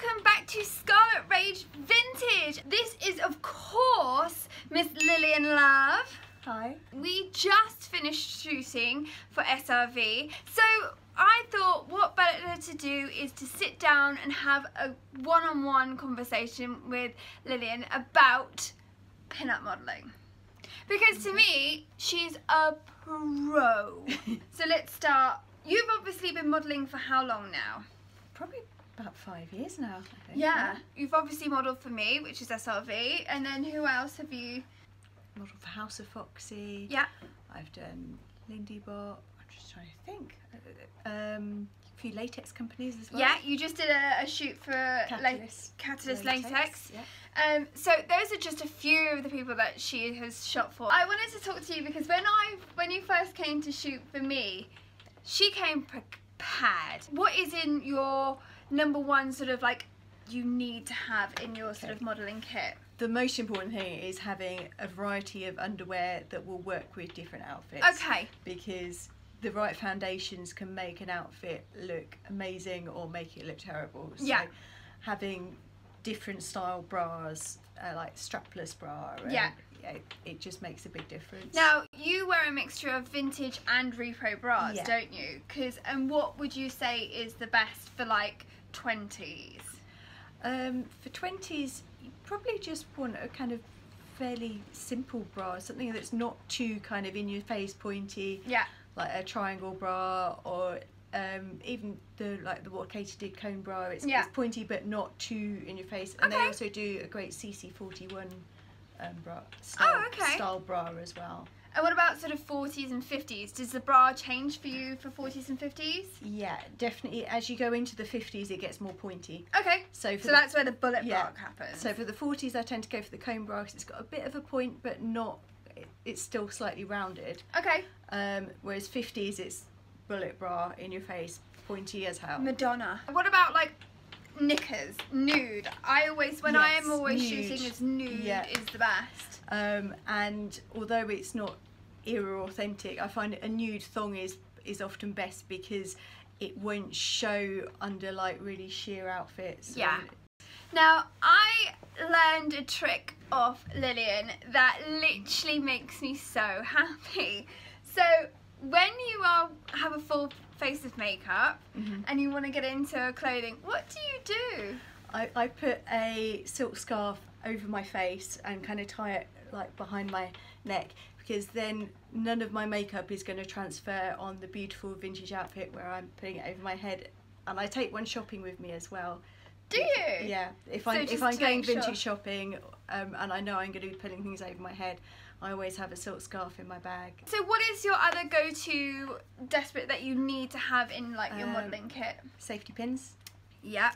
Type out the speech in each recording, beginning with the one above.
welcome back to Scarlet Rage Vintage. This is of course Miss Lillian Love. Hi. We just finished shooting for SRV, so I thought what better to do is to sit down and have a one-on-one conversation with Lillian about pin-up modelling. Because to me, she's a pro. So let's start. You've obviously been modelling for how long now? Probably about 5 years now, I think. Yeah. You've obviously modelled for me, which is SRV, and then who else have you? Modelled for House of Foxy. Yeah. I've done Lindy Bot. I'm just trying to think. A few latex companies as well. Yeah, you just did a shoot for Catalyst Latex. Yeah. So those are just a few of the people that she has shot for. I wanted to talk to you because when you first came to shoot for me, she came prepared. What is in your #1 sort of like you need to have in your sort of modelling kit? The most important thing is having a variety of underwear that will work with different outfits. Okay. Because the right foundations can make an outfit look amazing or make it look terrible. So yeah. Having different style bras, like strapless bra, yeah, it just makes a big difference. Now you wear a mixture of vintage and repro bras, yeah. don't you? And what would you say is the best for like 20s? For 20s, you probably just want a kind of fairly simple bra, something that's not too kind of in your face pointy. Yeah. Like a triangle bra, or even the what Katie did, cone bra. It's pointy but not too in your face. And they also do a great CC41 bra style bra as well. And what about sort of 40s and 50s? Does the bra change for you for 40s and 50s? Yeah, definitely. As you go into the 50s, it gets more pointy. Okay. So that's where the bullet bra happens. So for the 40s, I tend to go for the cone bra because it's got a bit of a point, but not. It's still slightly rounded. Okay. Whereas 50s, it's bullet bra in your face, pointy as hell. Madonna. What about like knickers, nude? I am always shooting as nude is the best. And although it's not era authentic, I find a nude thong is often best because it won't show under like really sheer outfits. Yeah. Now I learned a trick off Lillian that literally makes me so happy. So when you have a full face of makeup and you want to get into clothing, what do you do? I put a silk scarf over my face and kind of tie it like behind my neck, because then none of my makeup is going to transfer on the beautiful vintage outfit where I'm putting it over my head. And I take one shopping with me as well. Do you? Yeah. If I'm going vintage shopping and I know I'm going to be putting things over my head, I always have a silk scarf in my bag. So what is your other go-to desperate that you need to have in like your modelling kit? Safety pins. Yeah.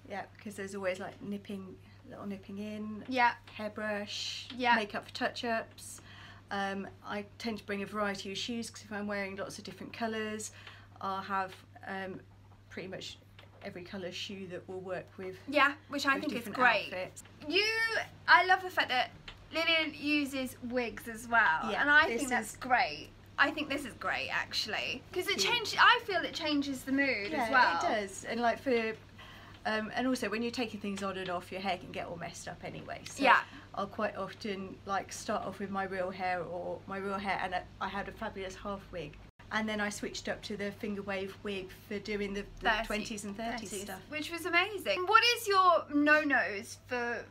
Yeah, because there's always like little nipping in. Yeah. Hairbrush. Yeah. Makeup for touch-ups. I tend to bring a variety of shoes because if I'm wearing lots of different colours, I'll have pretty much every colour shoe that will work with. Yeah, which I think is great. Outfits. I love the fact that Lillian uses wigs as well, and I think that's great. I think this is great actually, because I feel it changes the mood as well. Yeah, it does, and like for and also when you're taking things on and off, your hair can get all messed up anyway. So yeah. I'll quite often like start off with my real hair, and I had a fabulous half wig. And then I switched up to the finger wave wig for doing the 20s and 30s stuff. Which was amazing. What is your no-nos for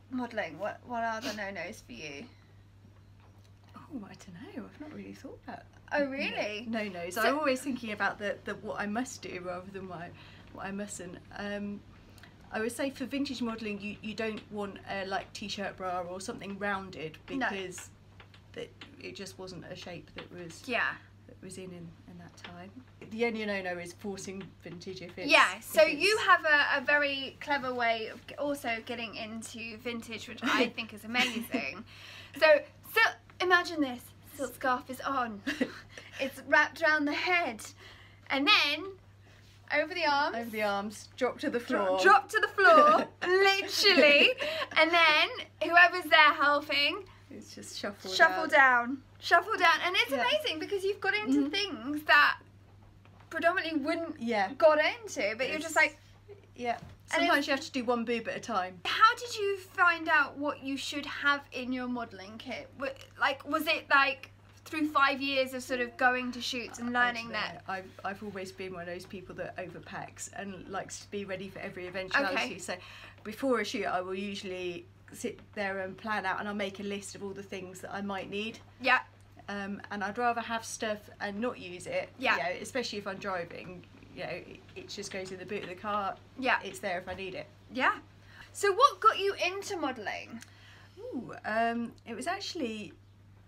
modelling? What are the no-nos for you? Oh, I don't know. I've not really thought about Oh, really? No-nos. I'm always thinking about the what I must do rather than what I mustn't. I would say for vintage modelling, you don't want a like t-shirt bra or something rounded, because it just wasn't a shape that was in that time. The only no-no is forcing vintage if it's... Yeah, so you have a very clever way of also getting into vintage, which I think is amazing. So imagine this, silk scarf is on, it's wrapped around the head, and then over the arms, drop to the floor. Drop to the floor, literally, and then whoever's there helping, it's just shuffle down, and it's amazing because you've got into things that predominantly wouldn't got into, but you're just like, Sometimes you have to do one boob at a time. How did you find out what you should have in your modelling kit? Like, was it like through 5 years of sort of going to shoots and learning that? I've always been one of those people that overpacks and likes to be ready for every eventuality. Okay. So before a shoot, I will usually sit there and plan out, and I'll make a list of all the things that I might need. Yeah. And I'd rather have stuff and not use it. Yeah. You know, especially if I'm driving. You know, it just goes in the boot of the car. Yeah. It's there if I need it. Yeah. So what got you into modelling? Ooh, it was actually,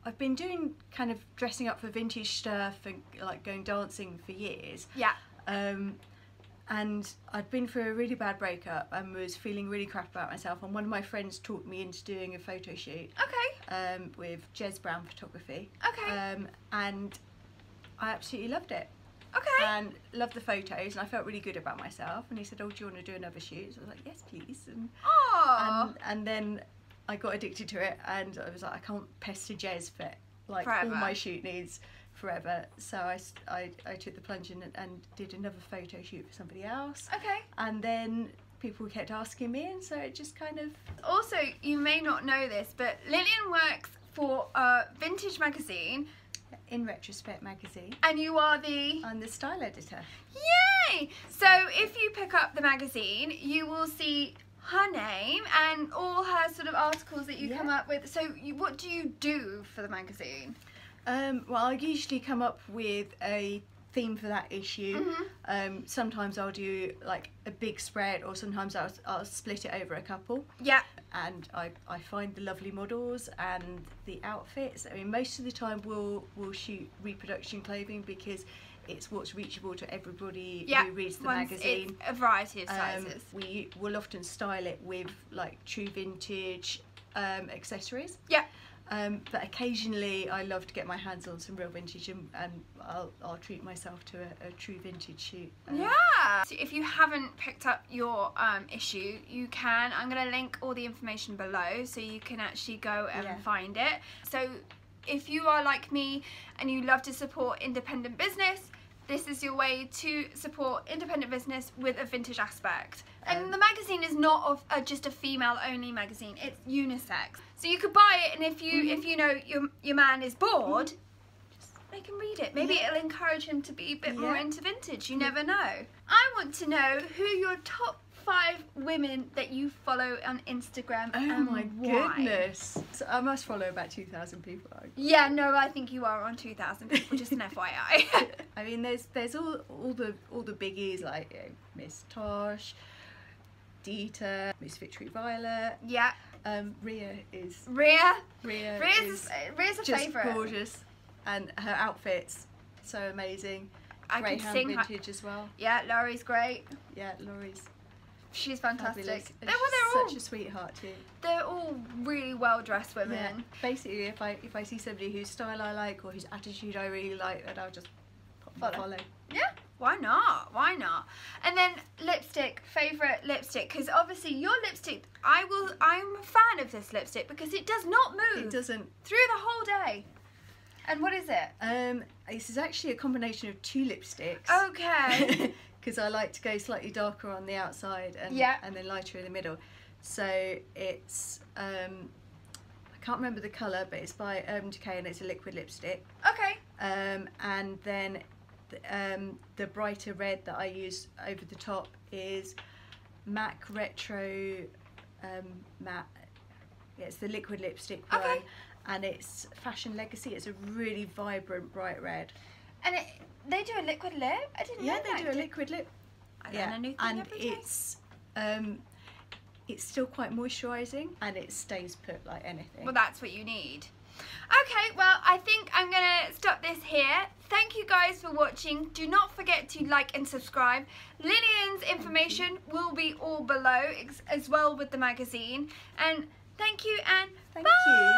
I've been doing kind of dressing up for vintage stuff and like going dancing for years. Yeah. And I'd been through a really bad breakup and was feeling really crap about myself, and one of my friends talked me into doing a photo shoot. Okay. With Jez Brown Photography. Okay. And I absolutely loved it. Okay. And loved the photos, and I felt really good about myself. And he said, "Oh, do you want to do another shoot?" So I was like, "Yes, please." And then I got addicted to it, and I was like, I can't pester Jez for like forever. All my shoot needs forever. So I took the plunge and did another photo shoot for somebody else. Okay. And then people kept asking me, and so it just kind of. Also, you may not know this, but Lillian works for a vintage magazine. InRetrospect Magazine. And you are the... I'm the style editor. Yay! So if you pick up the magazine, you will see her name and all her sort of articles that you come up with. So what do you do for the magazine? Well, I usually come up with a theme for that issue. Mm-hmm. Sometimes I'll do like a big spread, or sometimes I'll split it over a couple. Yeah. And I find the lovely models and the outfits. I mean, most of the time we'll shoot reproduction clothing because it's what's reachable to everybody who reads the magazine. It's a variety of sizes. We will often style it with like true vintage accessories. Yeah. But occasionally I love to get my hands on some real vintage, and I'll treat myself to a true vintage shoot. Yeah! So if you haven't picked up your issue, you can. I'm going to link all the information below so you can actually go and find it. So if you are like me and you love to support independent business, this is your way to support independent business with a vintage aspect. And the magazine is not just a female-only magazine; it's unisex. So you could buy it, and if you know your man is bored, just make him read it. Maybe it'll encourage him to be a bit more into vintage. You never know. I want to know who your top 5 women that you follow on Instagram and my why. goodness! So I must follow about 2,000 people. Yeah, no, I think you are on 2,000 people. Just an FYI. I mean, there's all the biggies like Miss Tosh, Dita, Miss Victoria Violet. Yeah. Rhea is Rhea's a just favourite. gorgeous, and her outfits so amazing. I could Greyhound sing vintage as well. Yeah, Laurie's great. Yeah, Laurie's She's fantastic. fabulous. And They're she's all such a sweetheart too. they're all really well dressed women. Yeah. Basically, if I see somebody whose style I like or whose attitude I really like, then I'll just follow. Yeah, why not? Why not? And then lipstick, favourite lipstick, because obviously your lipstick, I'm a fan of this lipstick because it does not move. It doesn't. Through the whole day. And what is it? This is actually a combination of 2 lipsticks. Okay. Because I like to go slightly darker on the outside and then lighter in the middle. So it's I can't remember the colour, but it's by Urban Decay and it's a liquid lipstick. Okay. And then the brighter red that I use over the top is MAC Retro Matte. Yeah, it's the liquid lipstick one. Okay. And it's Fashion Legacy. It's a really vibrant bright red. And they do a liquid lip? I didn't know that. Yeah, they do a liquid lip. I learn a new thing and every day. it's still quite moisturising, and it stays put like anything. Well, that's what you need. Okay, well, I think I'm going to stop this here. Thank you guys for watching. Do not forget to like and subscribe. Lillian's information will be all below, as well with the magazine. And thank you, and Thank bye! you.